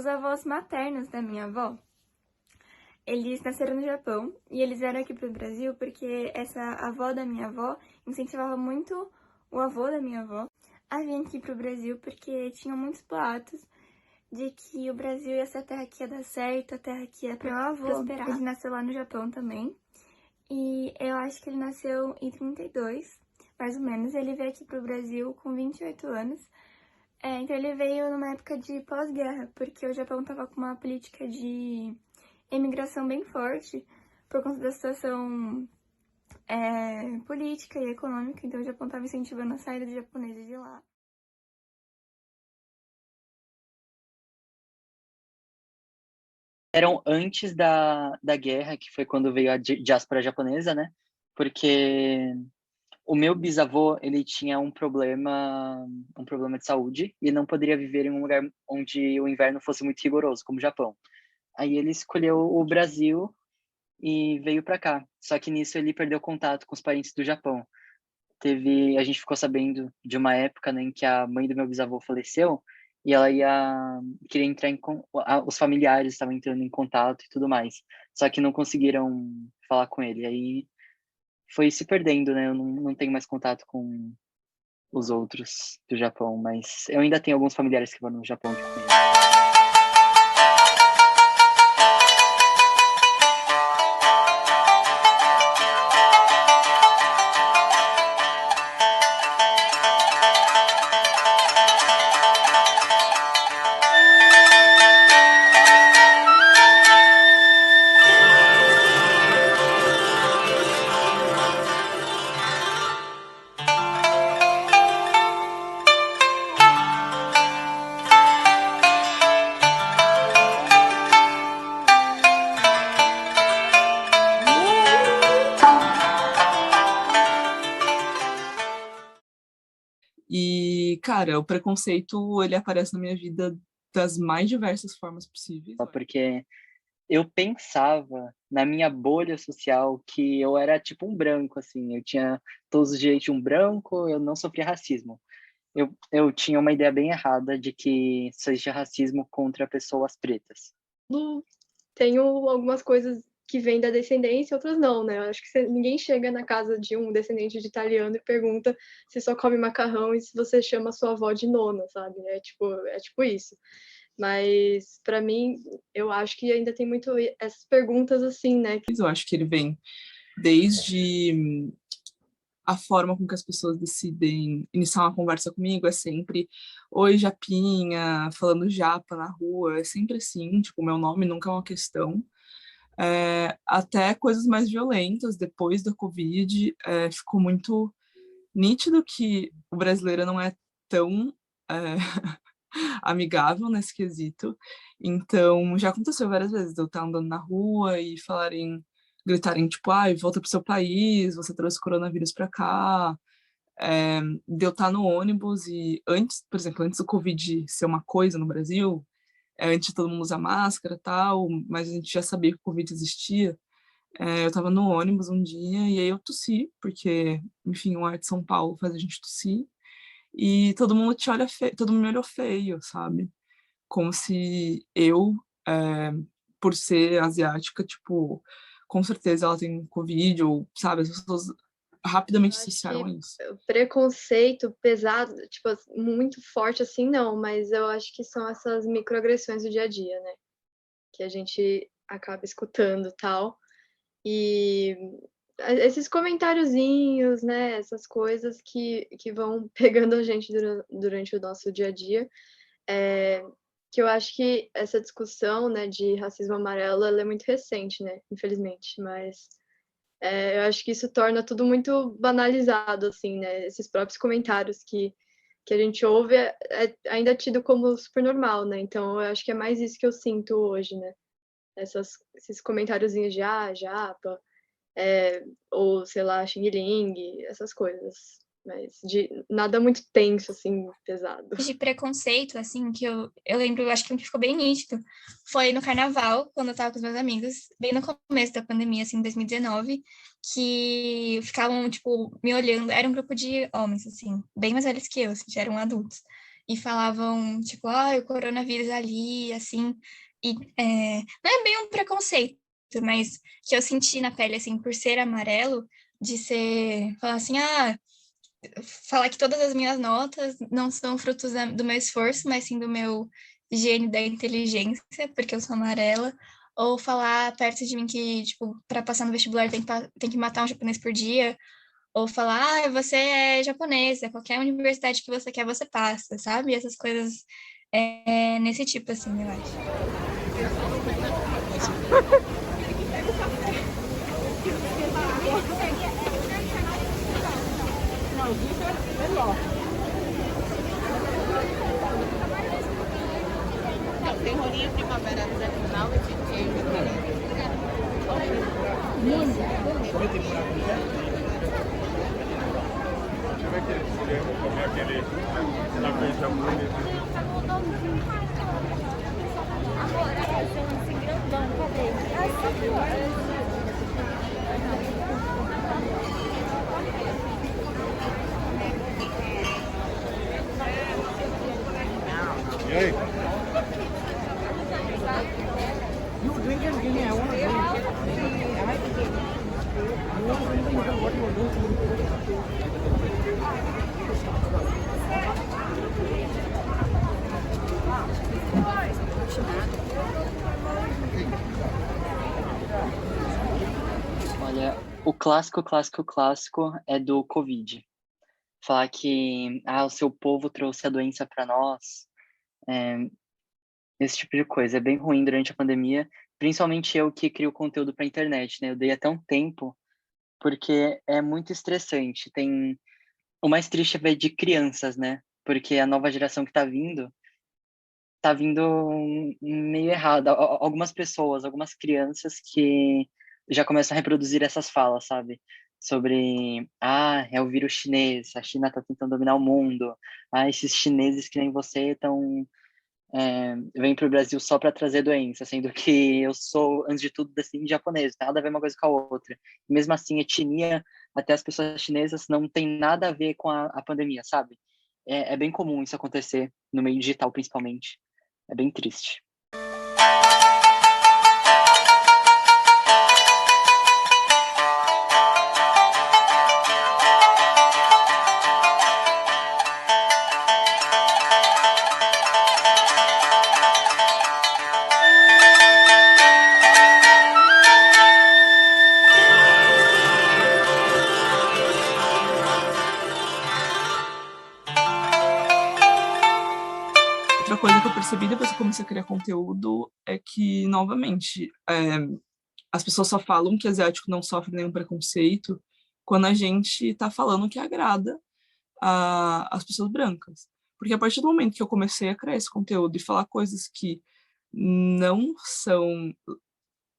Os avós maternos da minha avó, eles nasceram no Japão e eles vieram aqui pro Brasil porque essa avó da minha avó incentivava muito o avô da minha avó a vir aqui pro Brasil porque tinham muitos boatos de que o Brasil ia ser a terra que ia dar certo, a terra que ia prosperar. Ele nasceu lá no Japão também e eu acho que ele nasceu em 32, mais ou menos. Ele veio aqui pro Brasil com 28 anos. Então ele veio numa época de pós-guerra, porque o Japão tava com uma política de imigração bem forte por conta da situação política e econômica, então o Japão tava incentivando a saída de japoneses de lá. Eram antes da guerra, que foi quando veio a diáspora japonesa, né? Porque o meu bisavô, ele tinha um problema de saúde e não poderia viver em um lugar onde o inverno fosse muito rigoroso, como o Japão. Aí ele escolheu o Brasil e veio para cá. Só que nisso ele perdeu contato com os parentes do Japão. A gente ficou sabendo de uma época, né, em que a mãe do meu bisavô faleceu e ela queria entrar os familiares estavam entrando em contato e tudo mais. Só que não conseguiram falar com ele. Aí foi se perdendo, né? Eu não tenho mais contato com os outros do Japão, mas eu ainda tenho alguns familiares que vão no Japão que eu conheço. E, cara, o preconceito, ele aparece na minha vida das mais diversas formas possíveis. Porque eu pensava na minha bolha social que eu era tipo um branco, assim. Eu tinha todos os direitos de um branco, eu não sofria racismo. Eu tinha uma ideia bem errada de que só existia racismo contra pessoas pretas. Tenho algumas coisas que vêm da descendência, outras não, né? Eu acho que ninguém chega na casa de um descendente de italiano e pergunta se só come macarrão e se você chama sua avó de nona, sabe? É tipo isso. Mas, para mim, eu acho que ainda tem muito essas perguntas assim, né? Eu acho que ele vem desde a forma com que as pessoas decidem iniciar uma conversa comigo é sempre oi, japinha, falando japa na rua, é sempre assim, tipo, meu nome nunca é uma questão. Até coisas mais violentas, depois da Covid, ficou muito nítido que o brasileiro não é tão amigável nesse quesito. Então, já aconteceu várias vezes de eu estar andando na rua e gritarem, tipo, ai, volta pro seu país, você trouxe coronavírus pra cá. De eu estar no ônibus e antes, por exemplo, antes do Covid ser uma coisa no Brasil, antes de todo mundo usar máscara e tal, mas a gente já sabia que o Covid existia. Eu estava no ônibus um dia e aí eu tossi, porque, enfim, o ar de São Paulo faz a gente tossir. E todo mundo te olha feio, todo mundo me olhou feio, sabe? Como se eu, é, por ser asiática, tipo, com certeza ela tem Covid, ou, sabe, as pessoas rapidamente associaram isso. O preconceito pesado, tipo, muito forte assim, não, mas eu acho que são essas microagressões do dia a dia, né? Que a gente acaba escutando tal. E esses comentáriozinhos, né? Essas coisas que vão pegando a gente durante o nosso dia a dia. Que eu acho que essa discussão, né, de racismo amarelo, ela é muito recente, né? Infelizmente, mas eu acho que isso torna tudo muito banalizado, assim, né? Esses próprios comentários que a gente ouve é ainda tido como super normal, né? Então, eu acho que é mais isso que eu sinto hoje, né? Esses comentáriozinhos de japa, ou, sei lá, Xing Ling, essas coisas. Mas de nada muito tenso, assim, pesado. De preconceito, assim, que eu lembro, acho que um que ficou bem nítido, foi no carnaval, quando eu tava com os meus amigos, bem no começo da pandemia, assim, em 2019, que ficavam, tipo, me olhando, era um grupo de homens, assim, bem mais velhos que eu, assim, já eram adultos, e falavam, tipo, ah, o coronavírus ali, assim, e não é bem um preconceito, mas que eu senti na pele, assim, por ser amarelo, de ser, falar assim, falar que todas as minhas notas não são frutos do meu esforço, mas sim do meu gênio da inteligência, porque eu sou amarela, ou falar perto de mim que, tipo, para passar no vestibular tem que matar um japonês por dia, ou falar, você é japonesa, qualquer universidade que você quer, você passa, sabe? Essas coisas nesse tipo, assim, eu acho. Tem rolinha primavera tradicional e de queijo. Como é que eles querem comer aquele tapete japonês? E aí? You drink and give me. I want to drink. I want to drink. What you do? Olha, o clássico é do Covid. Falar que o seu povo trouxe a doença para nós, esse tipo de coisa. É bem ruim durante a pandemia, principalmente eu que crio conteúdo para internet, né? Eu dei até um tempo, porque é muito estressante. O mais triste é ver de crianças, né? Porque a nova geração que tá vindo meio errada. Algumas pessoas, algumas crianças que já começam a reproduzir essas falas, sabe? Sobre, é o vírus chinês, a China tá tentando dominar o mundo. Esses chineses que nem você estão vêm para o Brasil só para trazer doença, sendo que eu sou, antes de tudo, descendente de japonês, nada a ver uma coisa com a outra. E mesmo assim, etnia, até as pessoas chinesas, não tem nada a ver com a pandemia, sabe? É bem comum isso acontecer, no meio digital principalmente. É bem triste. Outra coisa que eu percebi depois que eu comecei a criar conteúdo é que, novamente, as pessoas só falam que asiático não sofre nenhum preconceito quando a gente tá falando que agrada as pessoas brancas. Porque a partir do momento que eu comecei a criar esse conteúdo e falar coisas que não são,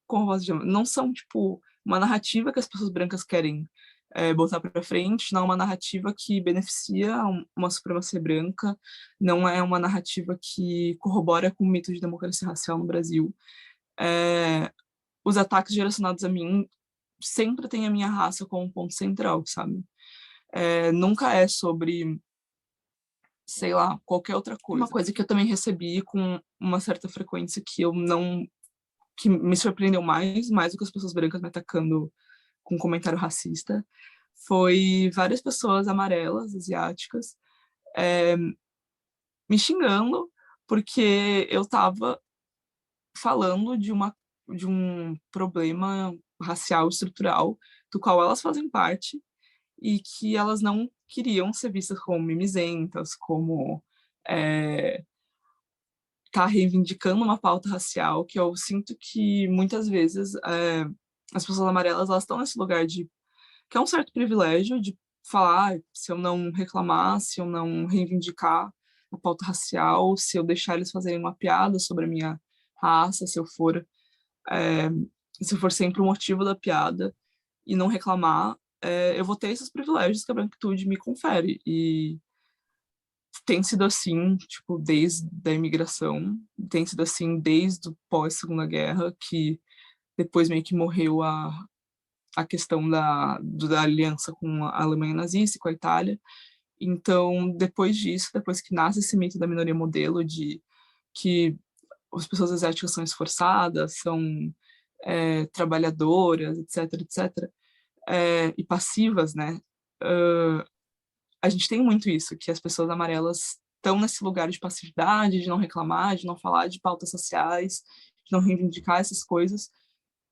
como eu posso dizer, não são, tipo, uma narrativa que as pessoas brancas querem botar para frente, não é uma narrativa que beneficia uma supremacia branca, não é uma narrativa que corrobora com o mito de democracia racial no Brasil. Os ataques direcionados a mim sempre têm a minha raça como ponto central, sabe? Nunca é sobre, sei lá, qualquer outra coisa. Uma coisa que eu também recebi com uma certa frequência que me surpreendeu mais do que as pessoas brancas me atacando com um comentário racista, foi várias pessoas amarelas, asiáticas, me xingando porque eu estava falando de um problema racial estrutural do qual elas fazem parte e que elas não queriam ser vistas como mimizentas, como tá reivindicando uma pauta racial, que eu sinto que muitas vezes as pessoas amarelas elas estão nesse lugar de que é um certo privilégio de falar, se eu não reclamar, se eu não reivindicar a pauta racial, se eu deixar eles fazerem uma piada sobre a minha raça, se eu for sempre o motivo da piada e não reclamar, eu vou ter esses privilégios que a branquitude me confere. E tem sido assim, tipo, desde a imigração, tem sido assim desde o pós-Segunda Guerra, que depois meio que morreu a questão da aliança com a Alemanha nazista e com a Itália, Então, depois disso, depois que nasce esse mito da minoria modelo, de que as pessoas asiáticas são esforçadas, são trabalhadoras, etc, etc, e passivas, né? A gente tem muito isso, que as pessoas amarelas estão nesse lugar de passividade, de não reclamar, de não falar de pautas sociais, de não reivindicar essas coisas,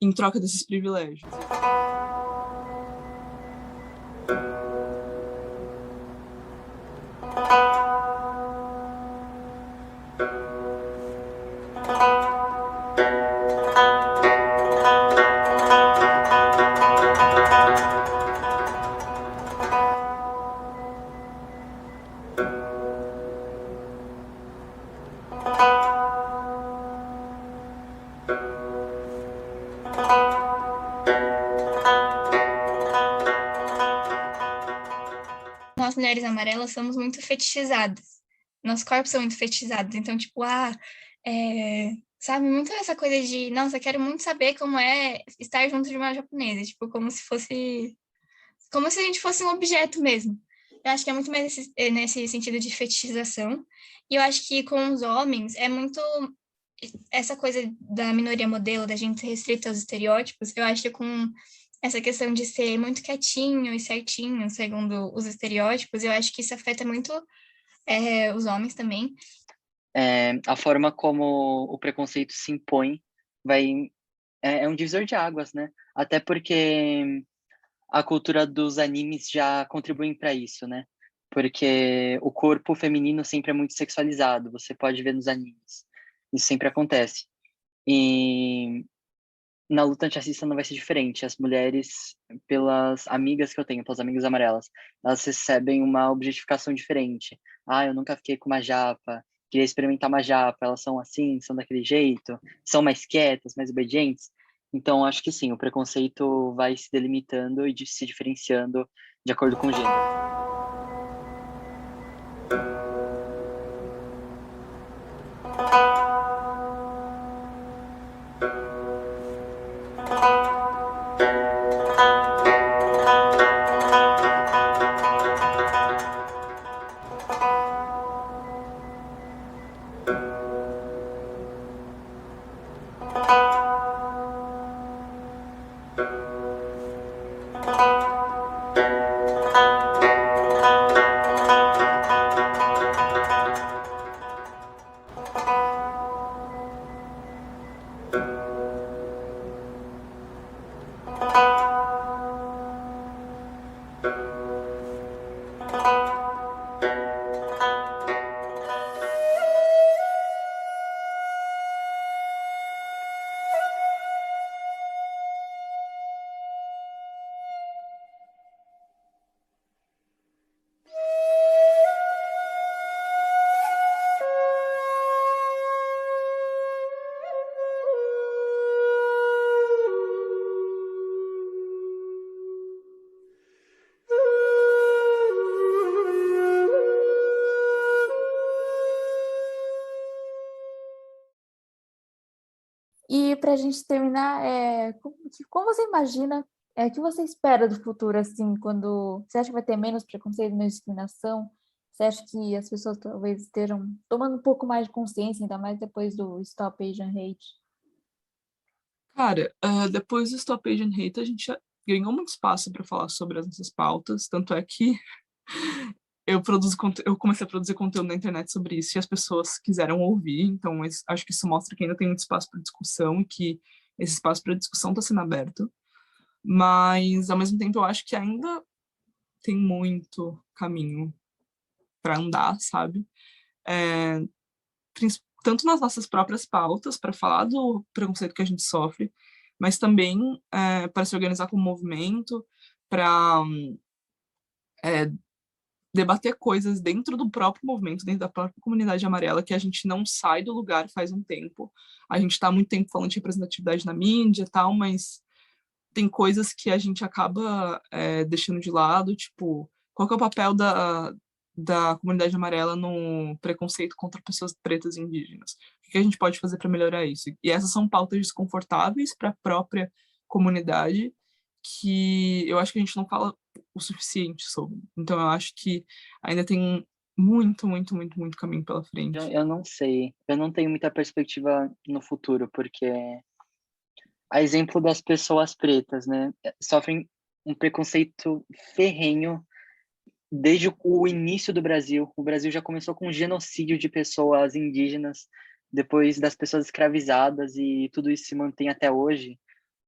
em troca desses privilégios. Nós, mulheres amarelas, somos muito fetichizadas. Nossos corpos são muito fetichizados. Então, tipo, sabe, muito essa coisa de, nossa, eu quero muito saber como é estar junto de uma japonesa. Tipo, como se a gente fosse um objeto mesmo. Eu acho que é muito mais nesse sentido de fetichização. E eu acho que com os homens é muito essa coisa da minoria modelo, da gente ser restrita aos estereótipos. Eu acho que com essa questão de ser muito quietinho e certinho, segundo os estereótipos, eu acho que isso afeta muito os homens também. A forma como o preconceito se impõe é um divisor de águas, né? Até porque a cultura dos animes já contribuem para isso, né? Porque o corpo feminino sempre é muito sexualizado, você pode ver nos animes. Isso sempre acontece. E na luta antirracista não vai ser diferente. As mulheres, pelas amigas que eu tenho, pelas amigas amarelas, elas recebem uma objetificação diferente. Eu nunca fiquei com uma japa, queria experimentar uma japa, elas são assim, são daquele jeito, são mais quietas, mais obedientes. Então, acho que sim, o preconceito vai se delimitando e se diferenciando de acordo com o gênero. E para a gente terminar, como você imagina, o que você espera do futuro, assim, quando você acha que vai ter menos preconceito, menos discriminação? Você acha que as pessoas talvez estejam tomando um pouco mais de consciência, ainda mais depois do Stop Asian Hate? Cara, depois do Stop Asian Hate, a gente já ganhou muito espaço para falar sobre as nossas pautas, tanto é que eu comecei a produzir conteúdo na internet sobre isso e as pessoas quiseram ouvir, então acho que isso mostra que ainda tem muito espaço para discussão e que esse espaço para discussão está sendo aberto. Mas, ao mesmo tempo, eu acho que ainda tem muito caminho para andar, sabe? Tanto nas nossas próprias pautas, para falar do preconceito que a gente sofre, mas também para se organizar como movimento, para debater coisas dentro do próprio movimento, dentro da própria comunidade amarela, que a gente não sai do lugar faz um tempo. A gente está há muito tempo falando de representatividade na mídia e tal, mas tem coisas que a gente acaba deixando de lado, tipo, qual que é o papel da comunidade amarela no preconceito contra pessoas pretas e indígenas? O que a gente pode fazer para melhorar isso? E essas são pautas desconfortáveis para a própria comunidade, que eu acho que a gente não fala o suficiente sobre. Então, eu acho que ainda tem muito, muito, muito, muito caminho pela frente. Eu não sei. Eu não tenho muita perspectiva no futuro, porque a exemplo das pessoas pretas, né, sofrem um preconceito ferrenho desde o início do Brasil. O Brasil já começou com um genocídio de pessoas indígenas, depois das pessoas escravizadas, e tudo isso se mantém até hoje.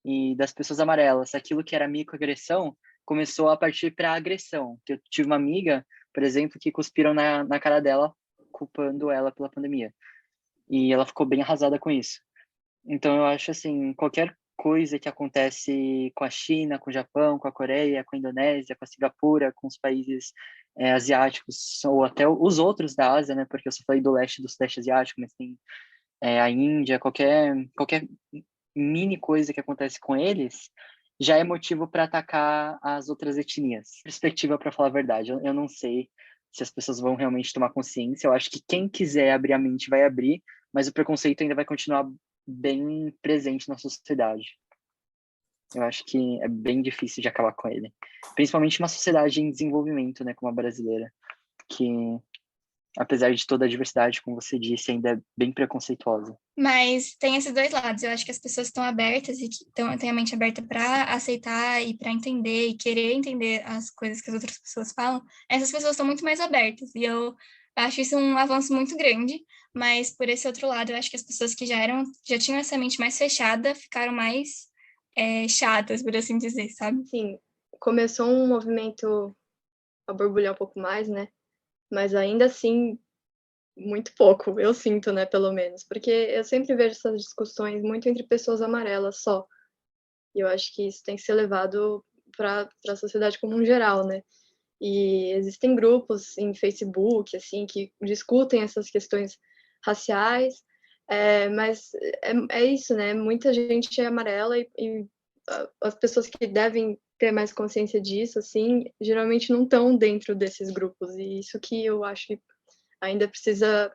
E das pessoas amarelas, aquilo que era microagressão começou a partir para agressão. Eu tive uma amiga, por exemplo, que cuspiram na cara dela, culpando ela pela pandemia. E ela ficou bem arrasada com isso. Então, eu acho assim, qualquer coisa que acontece com a China, com o Japão, com a Coreia, com a Indonésia, com a Singapura, com os países asiáticos, ou até os outros da Ásia, né? Porque eu só falei do leste e do sudeste asiático, mas tem a Índia, qualquer mini coisa que acontece com eles, já é motivo para atacar as outras etnias. Perspectiva, para falar a verdade, eu não sei se as pessoas vão realmente tomar consciência. Eu acho que quem quiser abrir a mente vai abrir, mas o preconceito ainda vai continuar bem presente na sociedade. Eu acho que é bem difícil de acabar com ele. Principalmente uma sociedade em desenvolvimento, né, como a brasileira, que, apesar de toda a diversidade, como você disse, ainda é bem preconceituosa. Mas tem esses dois lados. Eu acho que as pessoas estão abertas e que têm a mente aberta para aceitar e para entender e querer entender as coisas que as outras pessoas falam. Essas pessoas estão muito mais abertas. E eu acho isso um avanço muito grande. Mas por esse outro lado, eu acho que as pessoas que já tinham essa mente mais fechada ficaram mais chatas, por assim dizer, sabe? Sim, começou um movimento a borbulhar um pouco mais, né? Mas ainda assim, muito pouco, eu sinto, né, pelo menos. Porque eu sempre vejo essas discussões muito entre pessoas amarelas só. E eu acho que isso tem que ser levado para a sociedade como um geral, né? E existem grupos em Facebook, assim, que discutem essas questões raciais, mas é isso, né? Muita gente é amarela e as pessoas que devem ter mais consciência disso, assim, geralmente não estão dentro desses grupos. E isso que eu acho que ainda precisa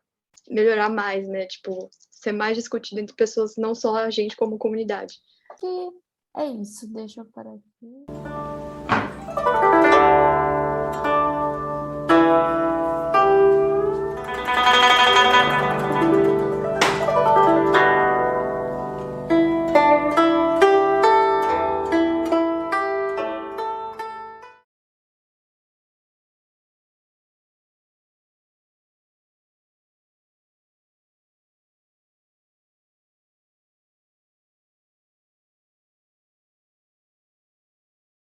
melhorar mais, né? Tipo, ser mais discutido entre pessoas, não só a gente como comunidade. Que é isso, deixa eu parar aqui.